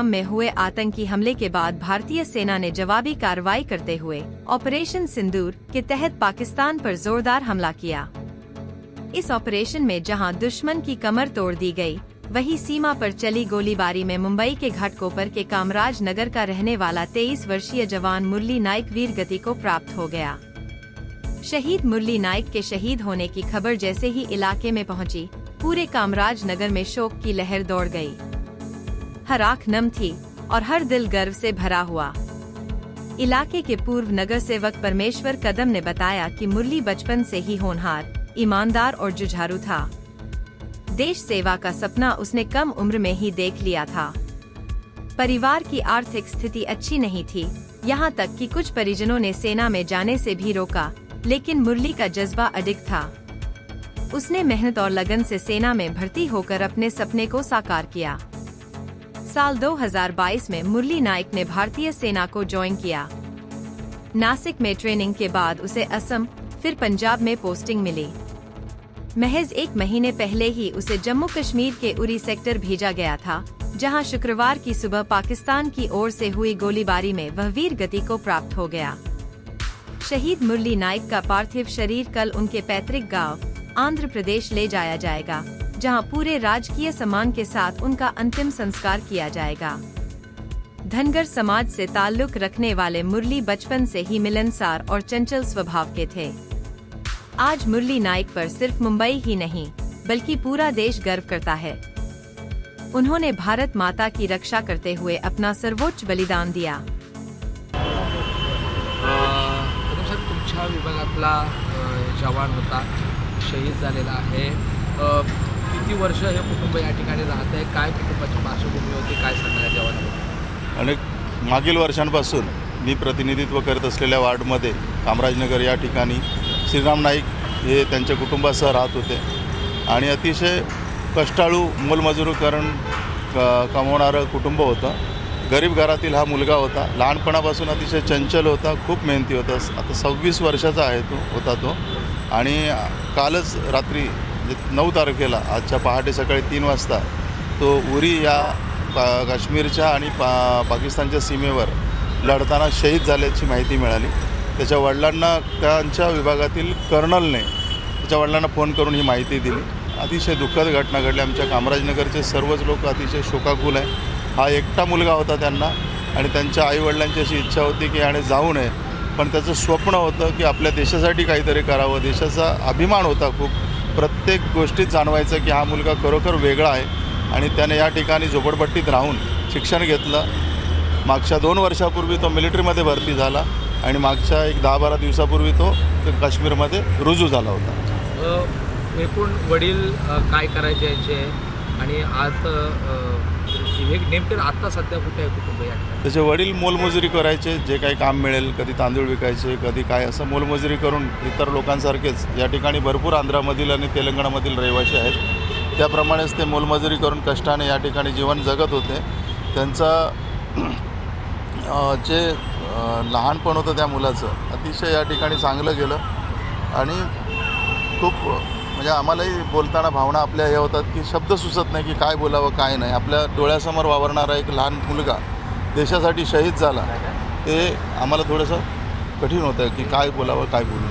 पहलगाम में हुए आतंकी हमले के बाद भारतीय सेना ने जवाबी कार्रवाई करते हुए ऑपरेशन सिंदूर के तहत पाकिस्तान पर जोरदार हमला किया। इस ऑपरेशन में जहां दुश्मन की कमर तोड़ दी गई, वहीं सीमा पर चली गोलीबारी में मुंबई के घाटकोपर के कामराज नगर का रहने वाला 23 वर्षीय जवान मुरली नाइक वीर गति को प्राप्त हो गया। शहीद मुरली नाइक के शहीद होने की खबर जैसे ही इलाके में पहुंची, पूरे कामराज नगर में शोक की लहर दौड़ गई। हर आंख नम थी और हर दिल गर्व से भरा हुआ। इलाके के पूर्व नगर सेवक परमेश्वर कदम ने बताया कि मुरली बचपन से ही होनहार, ईमानदार और जुझारू था। देश सेवा का सपना उसने कम उम्र में ही देख लिया था। परिवार की आर्थिक स्थिति अच्छी नहीं थी, यहाँ तक कि कुछ परिजनों ने सेना में जाने से भी रोका, लेकिन मुरली का जज्बा अडिग था। उसने मेहनत और लगन से सेना में भर्ती होकर अपने सपने को साकार किया। साल 2022 में मुरली नाइक ने भारतीय सेना को ज्वाइन किया। नासिक में ट्रेनिंग के बाद उसे असम, फिर पंजाब में पोस्टिंग मिली। महज 1 महीने पहले ही उसे जम्मू कश्मीर के उरी सेक्टर भेजा गया था, जहां शुक्रवार की सुबह पाकिस्तान की ओर से हुई गोलीबारी में वह वीर गति को प्राप्त हो गया। शहीद मुरली नाइक का पार्थिव शरीर कल उनके पैतृक गांव आंध्र प्रदेश ले जाया जाएगा, जहां पूरे राजकीय सम्मान के साथ उनका अंतिम संस्कार किया जाएगा। धनगर समाज से ताल्लुक रखने वाले मुरली बचपन से ही मिलनसार और चंचल स्वभाव के थे। आज मुरली नाइक पर सिर्फ मुंबई ही नहीं, बल्कि पूरा देश गर्व करता है। उन्होंने भारत माता की रक्षा करते हुए अपना सर्वोच्च बलिदान दिया। तुमच्या विभागातला जवान होता, शहीद झालेला आहे। किती वर्ष हे कुटुंब या ठिकाणी राहत आहे, काय कुटुंबाची पार्श्वभूमी होती, काय सांगणार आहे जवानाबद्दल? अनेक मागील वर्षांपासून मी प्रतिनिधित्व करत असलेल्या वार्डमध्ये कामराजनगर या ठिकाणी श्रीराम नाईक हे त्यांच्या कुटुंबासह राहत होते आणि अतिशय कष्टाळू मोलमजुरी करून कमवणारं कुटुंब होतं। गरीब घरातील हा मुलगा होता। लहानपणापासून अतिशय चंचल होता, खूप मेहनती होता। आता 26 वर्षाचा आहे होता तो आणि कालच रात्री 9 तारखेला आजच्या पहाटे सकाळी 3 वाजता तो उरी या काश्मीरच्या आणि पाकिस्तानच्या सीमेवर लढताना शहीद झाल्याची माहिती मिळाली। त्याच्या वडिलांना त्यांच्या विभागातील कर्नलने त्याच्या वडिलांना फोन करून ही माहिती दिली। अतिशय दुःखद घटना घडली। आमच्या कामराजनगरचे सर्वच लोक अतिशय शोकाकुल आहे। हा एकटा मुलगा होता त्यांना आणि त्यांच्या आईवडिलांची अशी इच्छा होती की याने जाऊ नये, पण त्याचं स्वप्न होतं की आपल्या देशासाठी काहीतरी करावं। देशाचा अभिमान होता खूप, प्रत्येक गोष्टीत जाणवायचं की हा मुलगा खरोखर वेगळा आहे आणि त्याने या ठिकाणी झोपडपट्टीत राहून शिक्षण घेतलं। मागच्या 2 वर्षापूर्वी तो मिलिटरीमध्ये भरती झाला आणि मागच्या एक 10-12 दिवसापूर्वी तो काश्मीरमध्ये रुजू झाला होता। एकूण वडील काय करायचे याचे आणि आज नेमकं आता सध्या कुठे आहे कुटुंब या ठिकाणी? त्याचे वडील मोलमजुरी करायचे, जे काही काम मिळेल, कधी तांदूळ विकायचे, कधी काय असं मोलमजुरी करून इतर लोकांसारखेच या ठिकाणी भरपूर आंध्रामधील आणि तेलंगणामधील रहिवासी आहेत, त्याप्रमाणेच ते मोलमजुरी करून कष्टाने या ठिकाणी जीवन जगत होते। त्यांचा जे लहानपण होतं त्या मुलाचं अतिशय या ठिकाणी चांगलं गेलं आणि खूप म्हणजे आम्हालाही बोलताना भावना आपल्या हे होतात की शब्द सुचत नाही की काय बोलावं काय नाही। आपल्या डोळ्यासमोर वावरणारा एक लहान मुलगा देशासाठी शहीद झाला, ते आम्हाला थोडंसं कठीण होतं की काय बोलावं काय बोलू